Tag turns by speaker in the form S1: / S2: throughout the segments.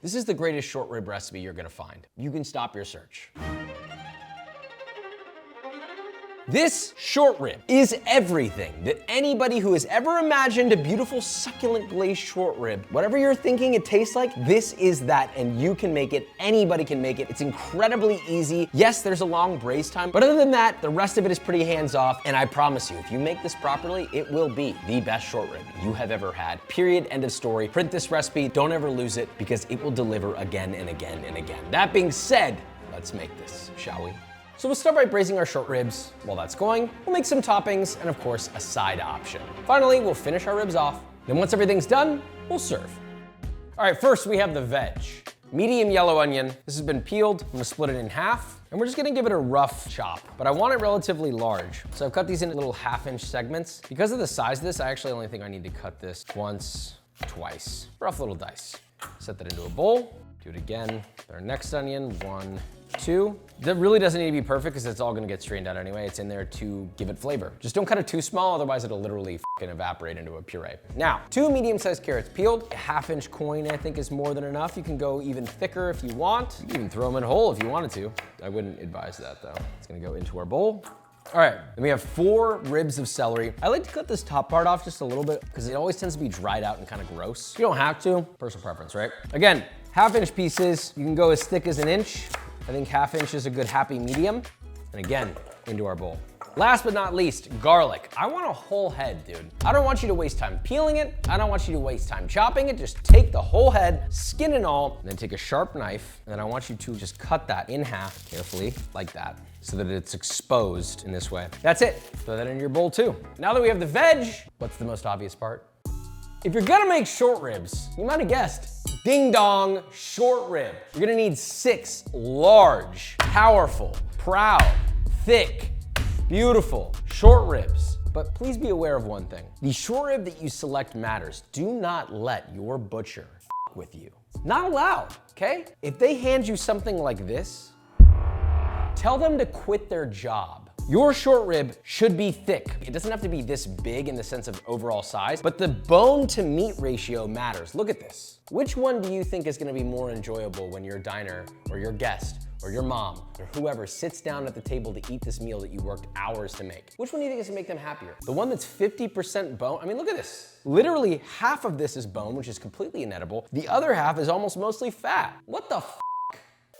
S1: This is the greatest short rib recipe you're gonna find. You can stop your search. This short rib is everything that anybody who has ever imagined a beautiful, succulent glazed short rib, whatever you're thinking it tastes like, this is that, and you can make it. Anybody can make it. It's incredibly easy. Yes, there's a long braise time, but other than that, the rest of it is pretty hands-off, and I promise you, if you make this properly, it will be the best short rib you have ever had. Period, end of story. Print this recipe, don't ever lose it, because it will deliver again and again and again. That being said, let's make this, shall we? So we'll start by braising our short ribs. While that's going, we'll make some toppings and of course a side option. Finally, we'll finish our ribs off. Then once everything's done, we'll serve. All right, first we have the veg. Medium yellow onion. This has been peeled. I'm gonna split it in half and we're just gonna give it a rough chop, but I want it relatively large. So I've cut these into little 1/2-inch segments. Because of the size of this, I actually only think I need to cut this once, twice. Rough little dice. Set that into a bowl. Do it again. Our next onion, 1, 2. That really doesn't need to be perfect because it's all gonna get strained out anyway. It's in there to give it flavor. Just don't cut it too small, otherwise it'll literally fucking evaporate into a puree. Now, 2 medium-sized carrots peeled. A 1/2-inch coin I think is more than enough. You can go even thicker if you want. You can even throw them in whole if you wanted to. I wouldn't advise that though. It's gonna go into our bowl. All right, then we have 4 ribs of celery. I like to cut this top part off just a little bit because it always tends to be dried out and kind of gross. You don't have to, personal preference, right? Again, 1/2-inch pieces. You can go as thick as 1 inch. I think 1/2 inch is a good happy medium. And again, into our bowl. Last but not least, garlic. I want a whole head, dude. I don't want you to waste time peeling it. I don't want you to waste time chopping it. Just take the whole head, skin and all, and then take a sharp knife, and then I want you to just cut that in half carefully, like that, so that it's exposed in this way. That's it. Throw that in your bowl too. Now that we have the veg, what's the most obvious part? If you're gonna make short ribs, you might have guessed, ding dong, short rib. You're gonna need 6 large, powerful, proud, thick, beautiful short ribs. But please be aware of one thing. The short rib that you select matters. Do not let your butcher f with you. Not allowed, okay? If they hand you something like this, tell them to quit their job. Your short rib should be thick. It doesn't have to be this big in the sense of overall size, but the bone to meat ratio matters. Look at this. Which one do you think is gonna be more enjoyable when your diner or your guest or your mom or whoever sits down at the table to eat this meal that you worked hours to make? Which one do you think is gonna make them happier? The one that's 50% bone? I mean, look at this. Literally half of this is bone, which is completely inedible. The other half is almost mostly fat. What the f?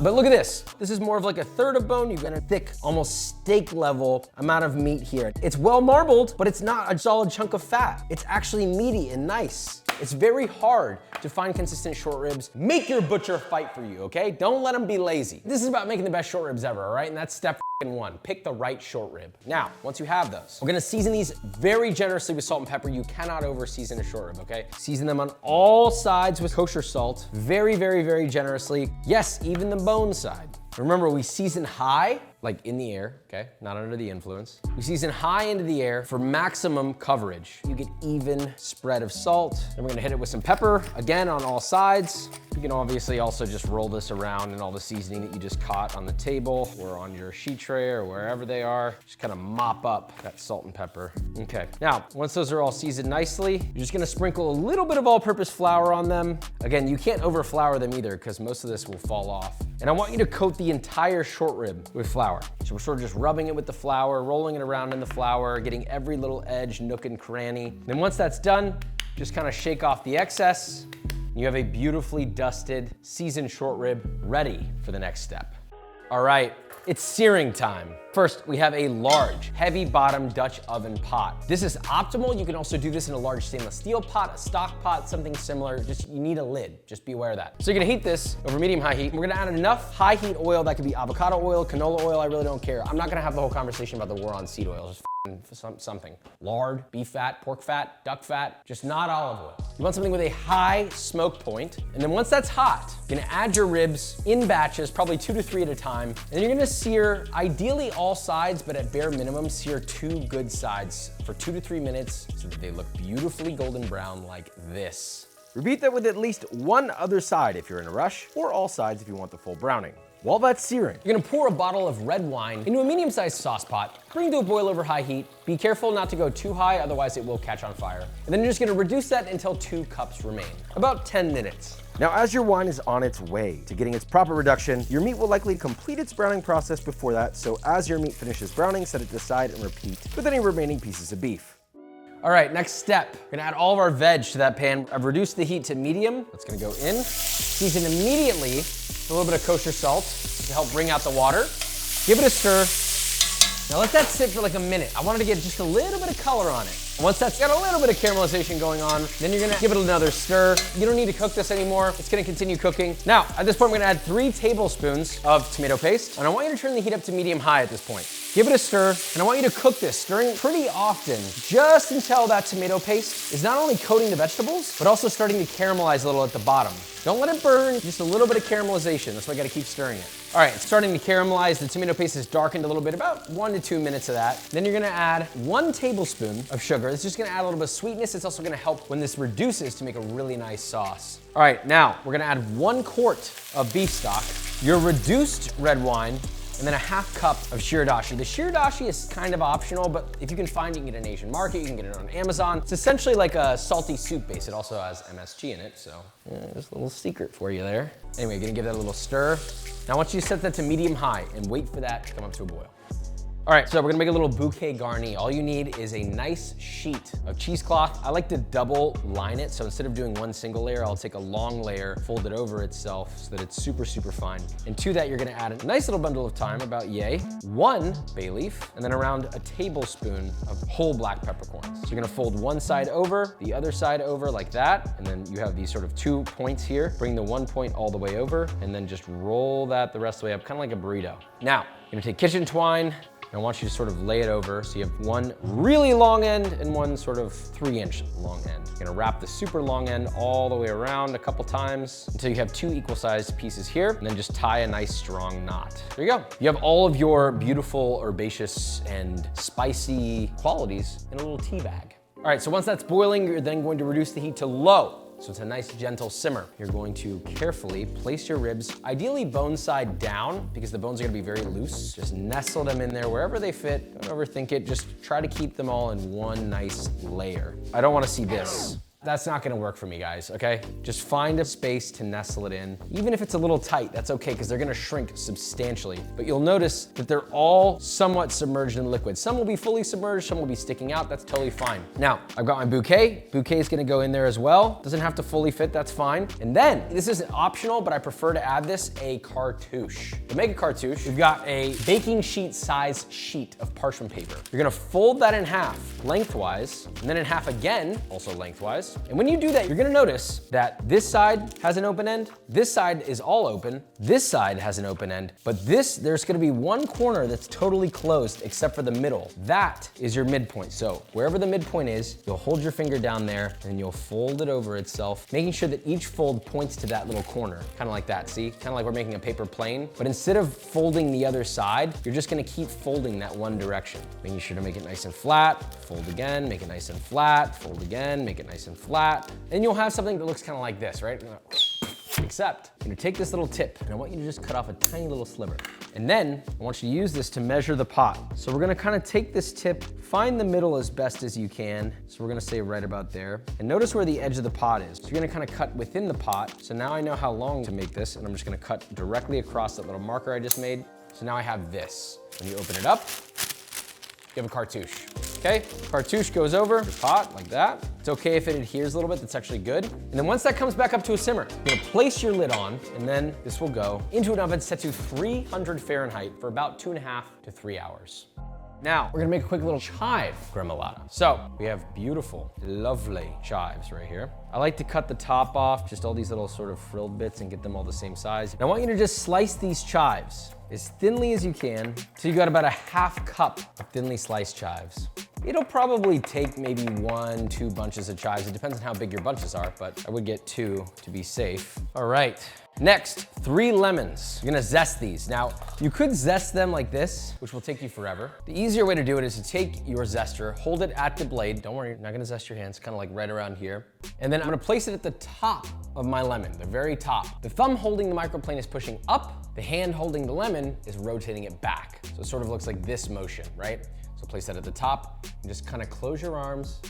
S1: But look at this. This is more of like 1/3 of bone. You've got a thick, almost steak level amount of meat here. It's well marbled, but it's not a solid chunk of fat. It's actually meaty and nice. It's very hard to find consistent short ribs. Make your butcher fight for you, okay? Don't let them be lazy. This is about making the best short ribs ever, all right? And that's step 1. Pick the right short rib. Now, once you have those, we're gonna season these very generously with salt and pepper. You cannot over season a short rib, okay? Season them on all sides with kosher salt, very, very, very generously. Yes, even the bone side. Remember, we season high, like in the air, okay? Not under the influence. We season high into the air for maximum coverage. You get even spread of salt. Then we're gonna hit it with some pepper, again on all sides. You can obviously also just roll this around in all the seasoning that you just caught on the table or on your sheet tray or wherever they are. Just kind of mop up that salt and pepper. Okay, now, once those are all seasoned nicely, you're just gonna sprinkle a little bit of all-purpose flour on them. Again, you can't over-flour them either because most of this will fall off. And I want you to coat the entire short rib with flour. So we're sort of just rubbing it with the flour, rolling it around in the flour, getting every little edge, nook and cranny. Then once that's done, just kind of shake off the excess. You have a beautifully dusted, seasoned short rib ready for the next step. All right, it's searing time. First, we have a large, heavy bottom Dutch oven pot. This is optimal. You can also do this in a large stainless steel pot, a stock pot, something similar. Just, you need a lid. Just be aware of that. So you're gonna heat this over medium-high heat. We're gonna add enough high heat oil. That could be avocado oil, canola oil, I really don't care. I'm not gonna have the whole conversation about the war on seed oil. Just something. Lard, beef fat, pork fat, duck fat, just not olive oil. You want something with a high smoke point, and then once that's hot, you're gonna add your ribs in batches, probably 2 to 3 at a time, and you're gonna sear, ideally all sides, but at bare minimum, sear 2 good sides for 2 to 3 minutes so that they look beautifully golden brown like this. Repeat that with at least one other side if you're in a rush, or all sides if you want the full browning. While that's searing, you're gonna pour a bottle of red wine into a medium-sized sauce pot, bring to a boil over high heat. Be careful not to go too high, otherwise it will catch on fire. And then you're just gonna reduce that until 2 cups remain, about 10 minutes. Now, as your wine is on its way to getting its proper reduction, your meat will likely complete its browning process before that, so as your meat finishes browning, set it aside and repeat with any remaining pieces of beef. All right, next step. We're gonna add all of our veg to that pan. I've reduced the heat to medium. That's gonna go in. Season immediately with a little bit of kosher salt to help bring out the water. Give it a stir. Now let that sit for like a minute. I wanted to get just a little bit of color on it. Once that's got a little bit of caramelization going on, then you're gonna give it another stir. You don't need to cook this anymore. It's gonna continue cooking. Now, at this point, we're gonna add 3 tablespoons of tomato paste, and I want you to turn the heat up to medium-high at this point. Give it a stir, and I want you to cook this, stirring pretty often, just until that tomato paste is not only coating the vegetables, but also starting to caramelize a little at the bottom. Don't let it burn, just a little bit of caramelization. That's why I gotta keep stirring it. All right, it's starting to caramelize. The tomato paste is darkened a little bit, about 1 to 2 minutes of that. Then you're gonna add 1 tablespoon of sugar. It's just gonna add a little bit of sweetness. It's also gonna help when this reduces to make a really nice sauce. All right, now we're gonna add 1 quart of beef stock, your reduced red wine, and then a ½ cup of shirdashi. The shirdashi is kind of optional, but if you can find it, you can get it in an Asian market, you can get it on Amazon. It's essentially like a salty soup base. It also has MSG in it, so just a little secret for you there. Anyway, gonna give that a little stir. Now I want you to set that to medium-high and wait for that to come up to a boil. All right, so we're gonna make a little bouquet garni. All you need is a nice sheet of cheesecloth. I like to double line it, so instead of doing 1 single layer, I'll take a long layer, fold it over itself so that it's super, super fine. And to that, you're gonna add a nice little bundle of thyme, about yay, 1 bay leaf, and then around a tablespoon of whole black peppercorns. So you're gonna fold one side over, the other side over like that, and then you have these sort of 2 points here. Bring the 1 point all the way over, and then just roll that the rest of the way up, kind of like a burrito. Now, you're gonna take kitchen twine, I want you to sort of lay it over so you have 1 really long end and 1 sort of 3-inch long end. You're gonna wrap the super long end all the way around a couple times until you have 2 equal-sized pieces here, and then just tie a nice strong knot. There you go. You have all of your beautiful, herbaceous, and spicy qualities in a little tea bag. All right, so once that's boiling, you're then going to reduce the heat to low. So it's a nice gentle simmer. You're going to carefully place your ribs, ideally bone side down, because the bones are gonna be very loose. Just nestle them in there wherever they fit. Don't overthink it. Just try to keep them all in 1 nice layer. I don't wanna see this. That's not gonna work for me, guys, okay? Just find a space to nestle it in. Even if it's a little tight, that's okay, because they're gonna shrink substantially. But you'll notice that they're all somewhat submerged in liquid. Some will be fully submerged, some will be sticking out, that's totally fine. Now, I've got my bouquet. Bouquet is gonna go in there as well. Doesn't have to fully fit, that's fine. And then, this isn't optional, but I prefer to add this, a cartouche. To make a cartouche, we've got a baking sheet size sheet of parchment paper. You're gonna fold that in half lengthwise, and then in half again, also lengthwise. And when you do that, you're gonna notice that this side has an open end, this side is all open, this side has an open end, but there's gonna be 1 corner that's totally closed except for the middle. That is your midpoint. So wherever the midpoint is, you'll hold your finger down there and you'll fold it over itself, making sure that each fold points to that little corner, kind of like that, see? Kind of like we're making a paper plane, but instead of folding the other side, you're just gonna keep folding that one direction, making sure to make it nice and flat, fold again, make it nice and flat, fold again, make it nice and flat, and you'll have something that looks kind of like this, right? Except, you're gonna take this little tip, and I want you to just cut off a tiny little sliver. And then, I want you to use this to measure the pot. So we're gonna kind of take this tip, find the middle as best as you can. So we're gonna say right about there. And notice where the edge of the pot is. So you're gonna kind of cut within the pot. So now I know how long to make this, and I'm just gonna cut directly across that little marker I just made. So now I have this. When you open it up, you have a cartouche. Okay, cartouche goes over the pot like that. It's okay if it adheres a little bit, that's actually good. And then once that comes back up to a simmer, you're gonna place your lid on, and then this will go into an oven set to 300 Fahrenheit for about 2.5 to 3 hours. Now, we're gonna make a quick little chive gremolata. So, we have beautiful, lovely chives right here. I like to cut the top off, just all these little sort of frilled bits, and get them all the same size. And I want you to just slice these chives as thinly as you can, so you got about a ½ cup of thinly sliced chives. It'll probably take maybe 1, 2 bunches of chives. It depends on how big your bunches are, but I would get 2 to be safe. All right, next, 3 lemons. You're gonna zest these. Now, you could zest them like this, which will take you forever. The easier way to do it is to take your zester, hold it at the blade. Don't worry, you're not gonna zest your hands, kind of like right around here. And then I'm gonna place it at the top of my lemon, the very top. The thumb holding the microplane is pushing up, the hand holding the lemon is rotating it back. So it sort of looks like this motion, right? So place that at the top and just kind of close your arms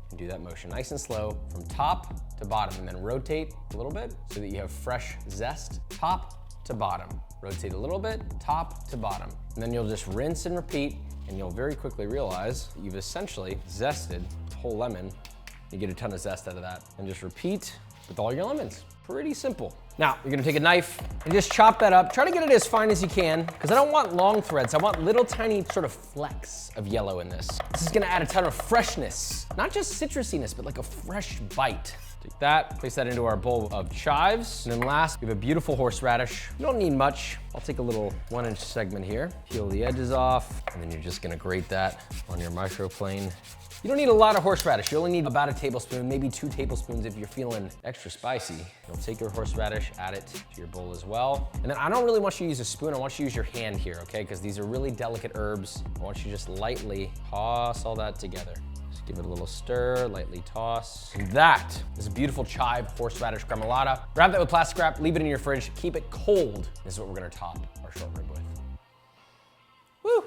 S1: and do that motion nice and slow from top to bottom, and then rotate a little bit so that you have fresh zest, top to bottom. Rotate a little bit, top to bottom. And then you'll just rinse and repeat, and you'll very quickly realize that you've essentially zested the whole lemon. You get a ton of zest out of that. And just repeat with all your lemons. Pretty simple. Now, you're gonna take a knife and just chop that up. Try to get it as fine as you can, because I don't want long threads. I want little tiny sort of flecks of yellow in this. This is gonna add a ton of freshness, not just citrusiness, but like a fresh bite. Take that, place that into our bowl of chives. And then last, we have a beautiful horseradish. You don't need much. I'll take a little 1-inch segment here, peel the edges off, and then you're just gonna grate that on your microplane. You don't need a lot of horseradish. You only need about a tablespoon, maybe 2 tablespoons if you're feeling extra spicy. You'll take your horseradish, add it to your bowl as well. And then I don't really want you to use a spoon. I want you to use your hand here, okay? Because these are really delicate herbs. I want you to just lightly toss all that together. Just give it a little stir, lightly toss. And that is a beautiful chive horseradish gremolata. Wrap that with plastic wrap, leave it in your fridge, keep it cold. This is what we're gonna top our short rib with. Woo!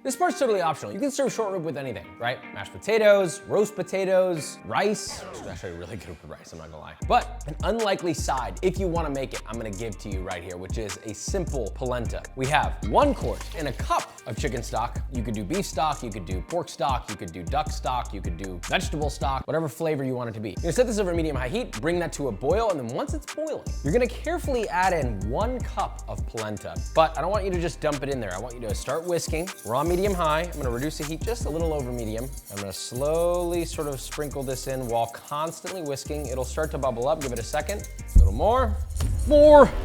S1: This part's totally optional. You can serve short rib with anything, right? Mashed potatoes, roast potatoes, rice. It's actually really good with rice, I'm not gonna lie. But an unlikely side, if you wanna make it, I'm gonna give to you right here, which is a simple polenta. We have 1 quart and a cup of chicken stock. You could do beef stock, you could do pork stock, you could do duck stock, you could do vegetable stock, whatever flavor you want it to be. You're gonna set this over medium-high heat, bring that to a boil, and then once it's boiling, you're gonna carefully add in 1 cup of polenta. But I don't want you to just dump it in there. I want you to start whisking. We're on medium-high. I'm gonna reduce the heat just a little over medium. I'm gonna slowly sort of sprinkle this in while constantly whisking. It'll start to bubble up. Give it a second. A little more. More.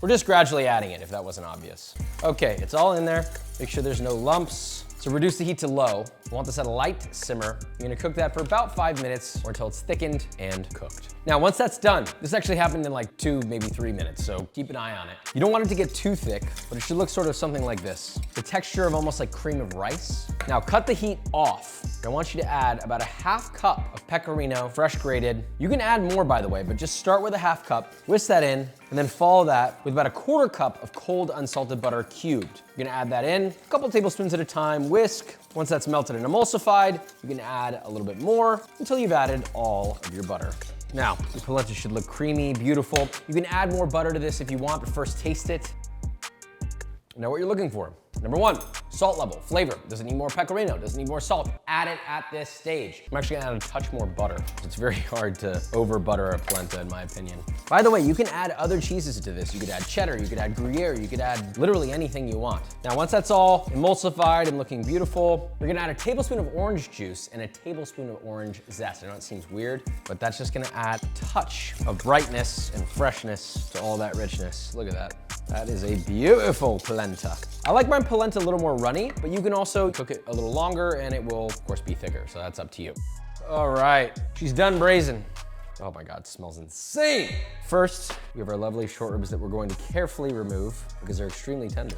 S1: We're just gradually adding it, if that wasn't obvious. Okay, it's all in there. Make sure there's no lumps. So reduce the heat to low. We want this at a light simmer. You're gonna cook that for about 5 minutes or until it's thickened and cooked. Now, once that's done, this actually happened in like 2, maybe 3 minutes, so keep an eye on it. You don't want it to get too thick, but it should look sort of something like this. The texture of almost like cream of rice. Now, cut the heat off. I want you to add about a 1/2 cup of pecorino, fresh grated. You can add more, by the way, but just start with a 1/2 cup, whisk that in, and then follow that with about a 1/4 cup of cold unsalted butter cubed. You're gonna add that in, a couple tablespoons at a time, whisk. Once that's melted and emulsified, you can add a little bit more until you've added all of your butter. Now, your polenta should look creamy, beautiful. You can add more butter to this if you want, but first taste it. Know what you're looking for. Number 1, salt level, flavor. Does it need more pecorino? Does it need more salt? Add it at this stage. I'm actually gonna add a touch more butter. It's very hard to over butter a polenta in my opinion. By the way, you can add other cheeses to this. You could add cheddar, you could add Gruyere, you could add literally anything you want. Now, once that's all emulsified and looking beautiful, you're gonna add a tablespoon of orange juice and a tablespoon of orange zest. I know it seems weird, but that's just gonna add a touch of brightness and freshness to all that richness. Look at that. That is a beautiful polenta. I like my polenta a little more runny, but you can also cook it a little longer and it will, of course, be thicker, so that's up to you. All right, she's done braising. Oh my God, it smells insane. First, we have our lovely short ribs that we're going to carefully remove because they're extremely tender.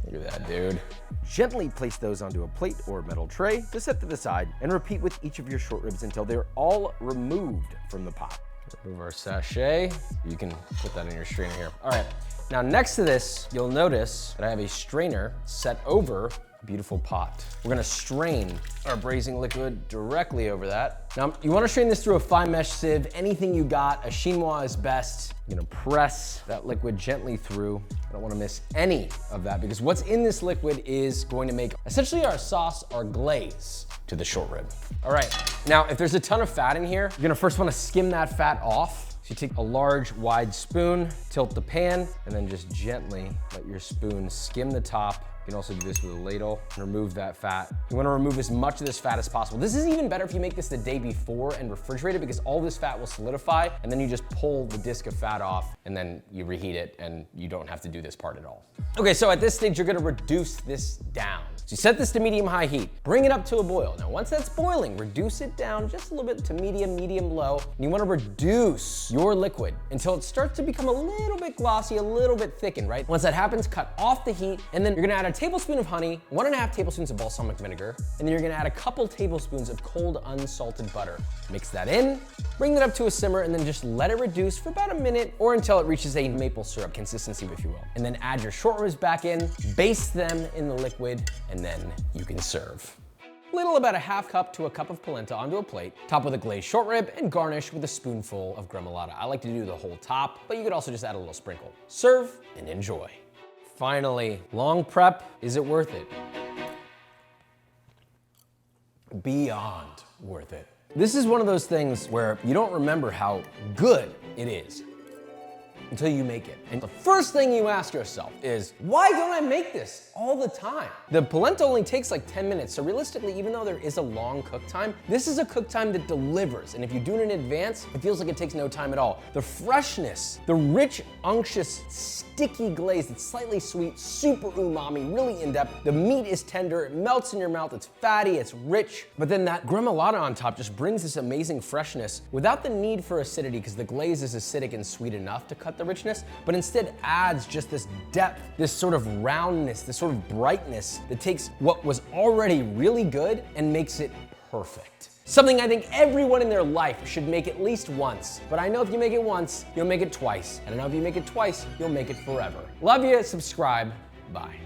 S1: Look at that, dude. Gently place those onto a plate or metal tray to set to the side and repeat with each of your short ribs until they're all removed from the pot. Remove our sachet. You can put that in your strainer here. All right. Now next to this, you'll notice that I have a strainer set over a beautiful pot. We're gonna strain our braising liquid directly over that. Now, you wanna strain this through a fine mesh sieve. Anything you got, a chinois is best. You're gonna press that liquid gently through. I don't wanna miss any of that because what's in this liquid is going to make essentially our sauce, our glaze to the short rib. All right, now if there's a ton of fat in here, you're gonna first wanna skim that fat off. So you take a large, wide spoon, tilt the pan, and then just gently let your spoon skim the top. You can also do this with a ladle and remove that fat. You wanna remove as much of this fat as possible. This is even better if you make this the day before and refrigerate it because all this fat will solidify and then you just pull the disc of fat off and then you reheat it and you don't have to do this part at all. Okay, so at this stage, you're gonna reduce this down. So you set this to medium-high heat, bring it up to a boil. Now, once that's boiling, reduce it down just a little bit to medium-low. And you wanna reduce your liquid until it starts to become a little bit glossy, a little bit thickened, right? Once that happens, cut off the heat, and then you're gonna add a tablespoon of honey, 1.5 tablespoons of balsamic vinegar, and then you're gonna add a couple tablespoons of cold unsalted butter. Mix that in, bring that up to a simmer, and then just let it reduce for about a minute or until it reaches a maple syrup consistency, if you will. And then add your short ribs back in, baste them in the liquid, and then you can serve. Ladle about a half cup to a cup of polenta onto a plate, top with a glazed short rib, and garnish with a spoonful of gremolata. I like to do the whole top, but you could also just add a little sprinkle. Serve and enjoy. Finally, long prep, is it worth it? Beyond worth it. This is one of those things where you don't remember how good it is until you make it. And the first thing you ask yourself is, why don't I make this all the time? The polenta only takes like 10 minutes, so realistically, even though there is a long cook time, this is a cook time that delivers. And if you do it in advance, it feels like it takes no time at all. The freshness, the rich, unctuous, sticky glaze that's slightly sweet, super umami, really in-depth. The meat is tender, it melts in your mouth, it's fatty, it's rich. But then that gremolata on top just brings this amazing freshness without the need for acidity, because the glaze is acidic and sweet enough to cut the richness, but instead adds just this depth, this sort of roundness, this sort of brightness that takes what was already really good and makes it perfect. Something I think everyone in their life should make at least once. But I know if you make it once, you'll make it twice. And I know if you make it twice, you'll make it forever. Love you, subscribe, bye.